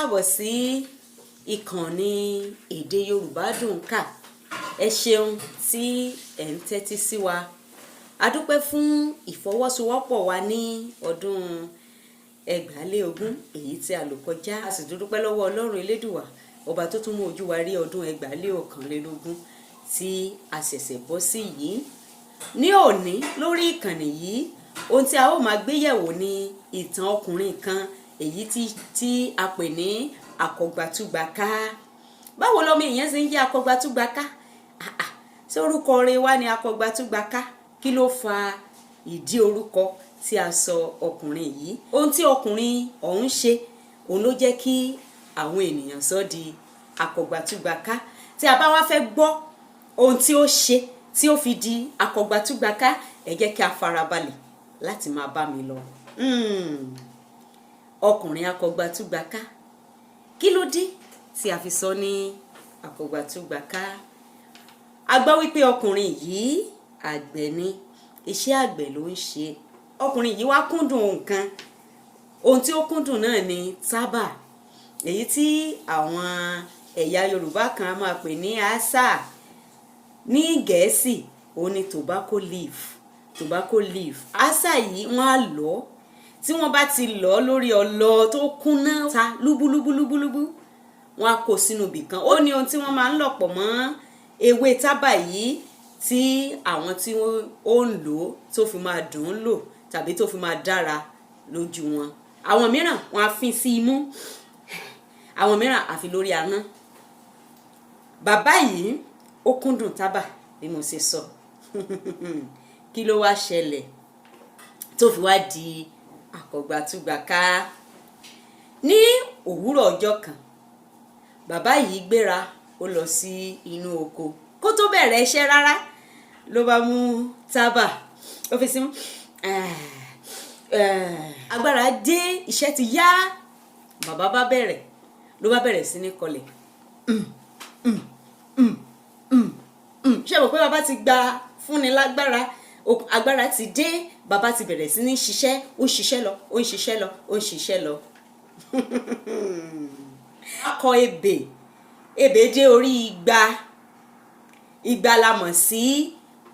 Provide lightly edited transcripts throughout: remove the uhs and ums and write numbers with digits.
káàbọ̀ sí ìkànnì èdè Yorùbá Dùn Kà. Ẹ ṣeun tí ẹ̀ ń tẹ́tí sí wa. A dúpẹ́ fún ìfọwọ́sowọ́pọ̀ wa ní ọdún 2020 èyí tí a lò kọjá. A sì dúpẹ́ lọ́wọ́ Ọlọ́run Elédùwà ọba tó tún mú ojú wa rí ọdún 2021 tí a ṣẹ̀ṣẹ̀ bọ́ sí yìí. Ní òní lórí ìkànnì yìí, ohun tí a ó máa gbé yẹ̀wò ni ìtàn ọkùnrin kan èyí tí a pè ní Akọgbàtúgbàká. Báwo lọmọ èèyàn ṣe ń jẹ́ Akọgbàtúgbàká? Ṣé orúkọ rẹ̀ wá ní Akọgbàtúgbàká? Kí ló fa ìdí orúkọ tí a sọ ọkùnrin yìí? Ohun tí ọkùnrin ọ̀hún ṣe òun ló jẹ́ kí àwọn ènìyàn sọ di Akọgbàtúgbàká. Tí a bá wá fẹ́ gbọ́ ohun tí ó ṣe tí ó fi di Akọgbàtúgbàká, ẹ jẹ́ kí a farabalẹ̀ láti máa bá mi lọ. Ọkùnrin Akọgbàtúgbàká, kí ló dé tí a fi sọ ní Akọgbàtúgbàká? A gbọ́ wípé ọkùnrin yìí àgbẹ̀ ni, iṣẹ́ àgbẹ̀ ló ń ṣe. Ọkùnrin yìí wá kúndùn nǹkan. Ohun tí ó kúndùn náà ni tábà, èyí tí àwọn ẹ̀yà Yorùbá kan máa pè ní àṣà. Ní Gẹ̀ẹ́sì òun ni tobacco leaf. Àṣà yìí wọ́n á lọ̀ ọ́. Tí wọ́n bá ti lọ̀ ọ́ lórí ọlọ tó kúnná ta lúbúlúbúlúbú, wọ́n á kó sínú ibì kan. Ó ní ohun tí wọ́n máa ń lọ̀ pọ̀ mọ́ ewé tábà yìí tí àwọn tí ó ń lò ó tó fi máa dùn ún lò tàbí tó fi máa dára lójú wọn. Àwọn mìíràn wọ́n á fín sí imú, àwọn mìíràn á fi lórí ahọ́n. Bàbá yìí ó kúndùn tábà bí mo ṣe sọ. Kí ló wá ṣẹlẹ̀ tó fi wá di Akọgbàtúgbàká? Ní òwúrọ̀ ọjọ́ kan, bàbá yìí gbéra ó lọ sí inú oko. Kó tó bẹ̀rẹ̀ iṣẹ́ rárá ló bá mú tábà ó fi sí mú. Agbára dé, iṣẹ́ ti yá. Bàbá ló bá bẹ̀rẹ̀ sí ní kọlẹ̀. Ṣé mo pé bàbá ti gba fúnni lágbára? Agbára ti dé, bàbá ti bẹ̀rẹ̀ sí ní ṣiṣẹ́. Ó ń ṣiṣẹ́ lọ. Akọ ebè dé orí igba la mọ̀ sí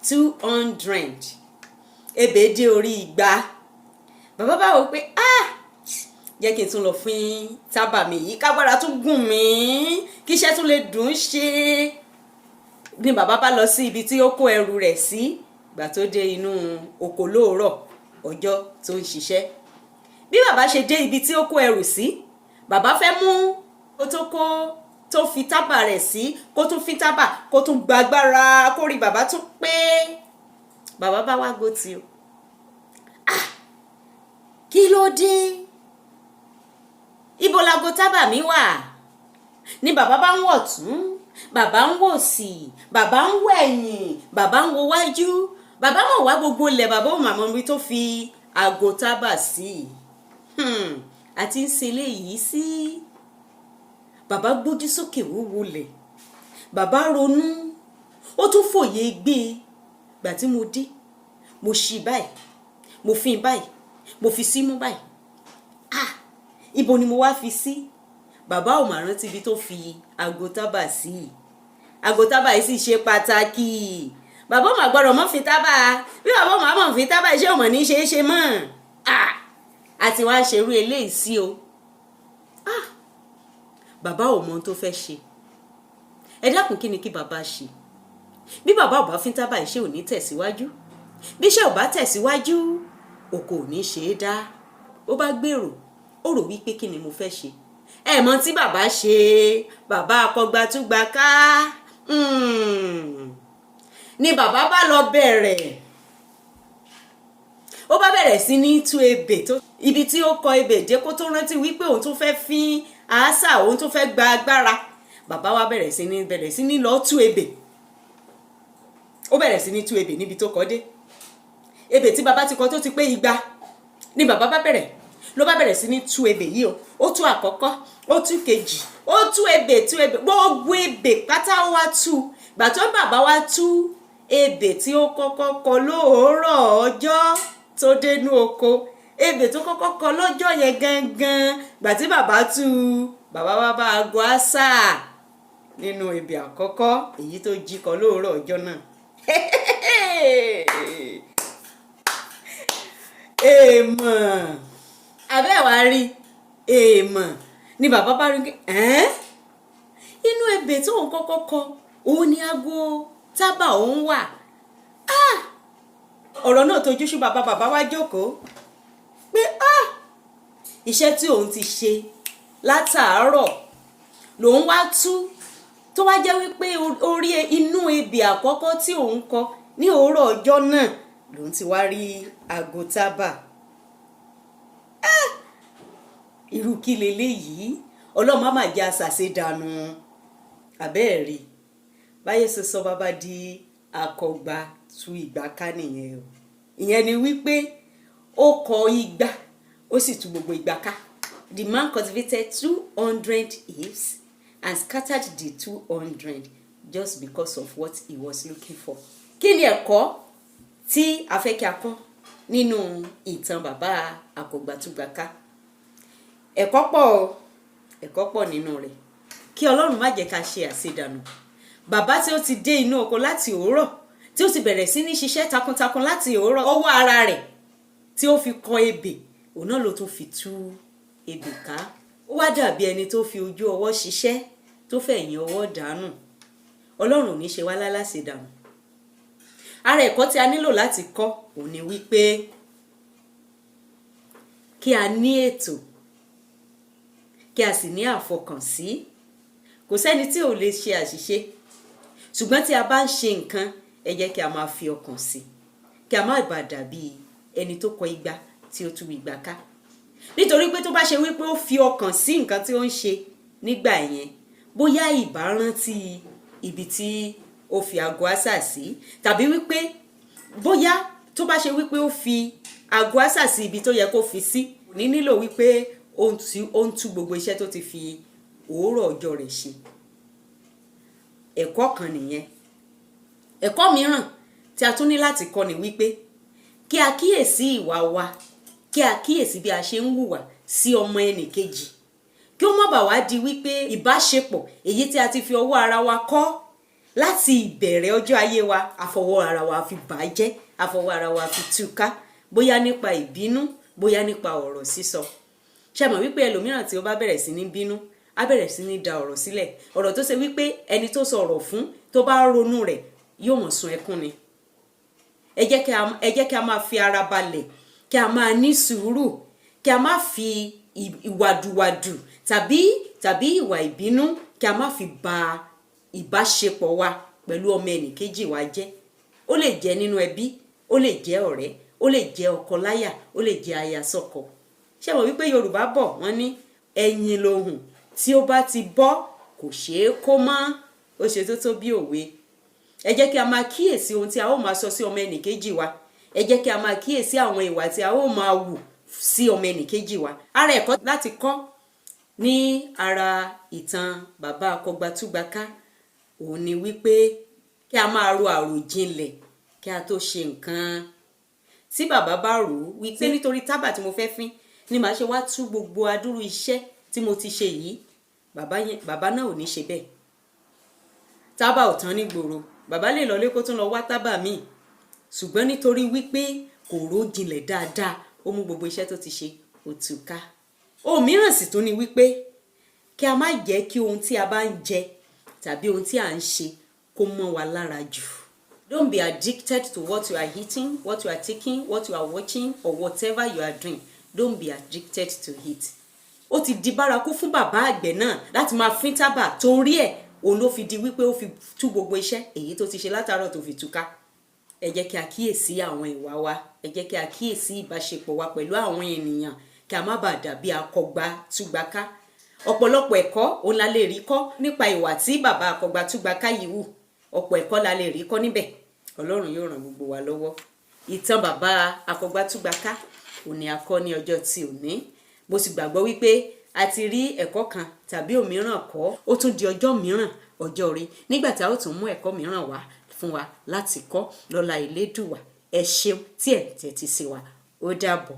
200. Ebè dé orí igba. Bàbá bá wò pé jẹ́ kí n tún lọ fín tábà mi yìí, kágbára tún gùn mí, kí iṣẹ́ tún lè dùn ṣe. Ni bàbá bá lọ sí ibi tí ó kó ẹrù rẹ̀ sí. Ìgbà tó dé inú oko lóòrọ̀ ọjọ́ tó ń ṣiṣẹ́. Bí bàbá ṣe dé ibi tí ó kó ẹrù sí, bàbá fẹ́ mú tó fi tábà rẹ̀ sí, kó tún fi tábà, kó tún gbàgbára, kó rí bàbá tún pé. Bàbá bá wá gòtì o. Kí ló dé? Ibo lago tábà mi wà? Ni bàbá bá ń wọ̀ tún, bàbá ń wò sí, bàbá ń wò ẹ̀yìn, bàbá ń wo wájú. Bàbá mọ̀ wá gbogbo ilẹ̀, bàbá ò màmá mi tó fi àgò tábà sí. Àti ń ṣe eléyìí sí. Bàbá gbójú sókè wúwulẹ̀. Bàbá ronú. Ó tún fòye gbé. Gbà tí mo dé, mo ṣí báyìí, mo fín báyìí, mo fi símú báyìí. Ibo ni mo wá fi sí? Bàbá ò mà rántí ibi tó fi àgò tábà sí. Àgò tábà yìí sì ṣe pàtàkì. Bàbá ò mà gbọ́dọ̀ mọ́ fi tábà. Bí bàbá ò mà mọ̀ fi tábà, iṣẹ́ ò mọ̀ ní ṣe mọ́. Àti wá ṣerú eléyìí sí o. Bàbá ò mọ ohun tó fẹ́ ṣe. Ẹ dákun, kí ni kí bàbá ṣe? Bí bàbá ò bá fi tábà, iṣẹ́ ò ní tẹ̀síwájú. Bí iṣẹ́ ò bá tẹ̀síwájú, oko ò ní ṣe é dá. Ó bá gbèrò, ó rò wípé kí ni mo fẹ́ ṣe. Ẹ mọ̀ tí bàbá ṣe? Bàbá Akọgbàtúgbàká. Ni bàbá bá lọ bẹ̀rẹ̀. Ó bá bẹ̀rẹ̀ sí ní tú ebè ibi tí ó kọ ebè dé, kó tó rántí wípé òun tún fẹ́ fín àṣà, òun tún fẹ́ gba agbára. Bàbá wa bẹ̀rẹ̀ sí ní lọ tú ebè. Ó bẹ̀rẹ̀ sí ní tú ebè níbi tó kọ dé. Ebè tí bàbá ti kọ tó ti pé 200. Ni bàbá ló bá bẹ̀rẹ̀ sí ní tú ebè yìí o. Ó tú àkọ́kọ́, ó tú kejì, ó tú ebè, gbogbo ebè pátá wá tú. Gbà tó bàbá wá tú ebè tí ó kọ́kọ́ kọ lóòrọ̀ ọjọ́ tó dénú oko, ebè tó kọ́kọ́ kọ lọ́jọ́ yẹn gangan, gbà tí bàbá tú bàbá wa bá aago àṣà nínú ebè àkọ́kọ́ èyí tó jí kọ lóòrọ̀ ọjọ́ náà. èèmọ̀ abẹ́wàá rí èèmọ̀ ni bàbá bá rí inú ebè tó ń kọ́kọ́ kọ òun ni aago tábà òun wà. ọ̀rọ̀ náà tójú sú bàbá wá jókòó pé iṣẹ́ tí òun ti ṣe látàárọ̀ lòun wá tú tó wá jẹ́ wípé orí inú ebè àkọ́kọ́ tí òun kọ ní òórọ̀ ọjọ́ náà lòun ti wá rí aago tábà. irú kí leléyìí ọlọ́mọ má jẹ́ àṣàṣe dànù àbẹ́ẹ̀rí báyé ṣe sọ bàbá di akọgbà tú ìgbà ká nìyẹn o. ìyẹn ni wípé ó kọ igba ó sì tú gbogbo ìgbà ká. The man cultivated 200 hips and scattered the 200 just because of what he was looking for. Kí ni ẹ̀kọ́ tí a fẹ́ kí a kọ́ nínú ìtàn bàbá Akọ̀gbàtúgbàká? Ẹ̀kọ́ pọ̀ nínú rẹ̀. Kí Ọlọ́run má jẹ́ ká ṣe àṣedànù. Bàbá tí ó ti dé inú oko láti òwúrọ̀, tí ó ti bẹ̀rẹ̀ sí ní ṣiṣẹ́ takuntakun láti òwúrọ̀, ọwọ́ ara rẹ̀ tí ó fi kọ ebè, òun náà ló tún fi tú ebè ká. Ó wá dàbí ẹni tó fi ojú ọwọ́ ṣiṣẹ́ tó fẹ̀yìn ọwọ́ dànù. Ọlọ́run ò ní ṣe wá láláṣedànù. Ara ẹ̀kọ́ tí a nílò láti kọ́ òun ni wípé kí a ní ètò, kí a sì ní àfọkànsí. Kò sẹ́ni tí ò lè ṣe àṣìṣe, ṣùgbọ́n tí a bá ń ṣe nǹkan ẹ jẹ́ kí a máa fi ọkàn sí, kí a má bàa dàbí ẹni tó kọ igba tí ó tú ìgbà ká. Nítorí pé tó bá ṣe wípé ó fi ọkàn sí nǹkan tí ó ń ṣe nígbà yẹn, bóyá ìbá rántí ibi tí ó fi aago àṣà sí, tàbí wípé bóyá tó bá ṣe wípé ó fi aago àṣà sí ibi tó yẹ kó fi sí, ní nílò wípé ó ń tú gbogbo iṣẹ́ tó ti fi òórọ̀ ọjọ́ rẹ̀ ṣe. Ẹ̀kọ́ kan nìyẹn. Ẹ̀kọ́ mìíràn tí a tún ní láti kọ́ ni wípé kí a kíyèsí ìwà wa, kí a kíyèsí bí a ṣe ń hùwà sí ọmọ ẹnì kejì, kí ó má bàa wá di wípé ìbáṣepọ̀ èyí tí a ti fi ọwọ́ ara wa kọ́ láti ìbẹ̀rẹ̀ ọjọ́ ayé wa, àfọwọ́ ara wa fi bàjẹ́, àfọwọ́ ara wa fi túká, bóyá nípa ìbínú, bóyá nípa ọ̀rọ̀ sísọ. Ṣé mọ̀ wípé ẹlòmíràn tí ó bá bẹ̀rẹ̀ sí ní bínú, á bẹ̀rẹ̀ sí ní da ọ̀rọ̀ sílẹ̀. Ọ̀rọ̀ tó ṣe wípé ẹni tó sọ ọ̀rọ̀ fún tó bá ronú rẹ̀ yóò mọ̀ sun ẹkún ni. Ẹ jẹ́ kí a máa fi ara balẹ̀, kí a máa ní sùúrù, kí a máa fi ìwàdùwàdù tàbí ìwà ìbínú, kí a máa fi ba ìbáṣepọ̀ wa pẹ̀lú ọmọ ẹnìkejì wa jẹ́. Ó lè jẹ́ nínú ẹbí, ó lè jẹ́ ọ̀rẹ́, ó lè jẹ́ ọkọ láyà, ó lè jẹ́ aya sọ́kọ. Ṣé mọ̀ wípé Yorùbá bọ̀ wọ́n ní ẹyin lohùn tí ó bá ti bọ́ kò ṣeé kó mọ́. Ó ṣe tó bí òwe. Ẹ jẹ́ kí a máa kíyèsí ohun tí a ó máa sọ sí ọmọ ẹnìkejì wa. Ẹ jẹ́ kí a máa kíyèsí àwọn ìwà tí a ó máa wù sí ọmọ ẹnìkejì wa. Ara ẹ̀kọ́ láti kọ́ ní ara ìtàn bàbá Akọ̀gbàtúgbàká òun ni wípé kí a máa ro àròjinlẹ̀ kí a tó ṣe nǹkan. Tí bàbá bá rò ó wípé nítorí tábà tí mo fẹ́ fín ni màá ṣe wá tú gbogbo adúrú iṣẹ́ tí mo ti ṣe yìí, bàbá náà ò ní ṣe bẹ́ẹ̀. Tábà ò tán ní gbòòrò, bàbá lè lọlé kó tún lọ wá tábà míì, ṣùgbọ́n nítorí wípé kò rò jinlẹ̀ dáadáa, ó mú gbogbo iṣẹ́ tó ti ṣe ó tú ká. Ohun mìíràn sì tún ni wípé kí a má jẹ́ kí ohun tí a bá ń jẹ tàbí ohun tí a ń ṣe kó mọ́ wa lára jù. Don't be addicted to what you are eating, what you are taking, what you are watching, or whatever you are doing. Don't be addicted to it. Ó ti di bárakú fún bàbá àgbẹ̀ náà láti máa fín tábà, torí ẹ̀ òun ló fi di wípé ó fi tú gbogbo iṣẹ́ èyí tó ti ṣe látàárọ̀ tó fi túká. Ẹ jẹ́ kí a kíyèsí àwọn ìwà wa, ẹ jẹ́ kí a kíyèsí ìbáṣepọ̀ wa pẹ̀lú àwọn ènìyàn, kí a má bàa dàbí Akọ̀gbàtúgbàká. Ọ̀pọ̀lọpọ̀ ẹ̀kọ́ òun la lè rí kọ́ nípa ìwà tí bàbá Akọ̀gbàtúgbàká yìí hù. Ọ̀pọ̀ ẹ̀kọ́ la lè rí kọ́ níbẹ̀. Ọlọ́run yóò ràn gbogbo wa lọ́wọ́. Ìtàn bàbá Akọ̀gbàtúgbàká òun ni a kọ́ ní ọjọ́ tí òní. Mo sì gbàgbọ́ wípé a ti rí ẹ̀kọ́ kan tàbí òmíràn kọ́. Ó tún di ọjọ́ mìíràn, ọjọ́ ire, nígbà tí a ó tún mú ẹ̀kọ́ mìíràn wá fún wa láti kọ́ lọ́lá Elédùwà. Ẹ ṣeun tí ẹ̀ tẹ́tí sí wa. Ó dàbọ̀.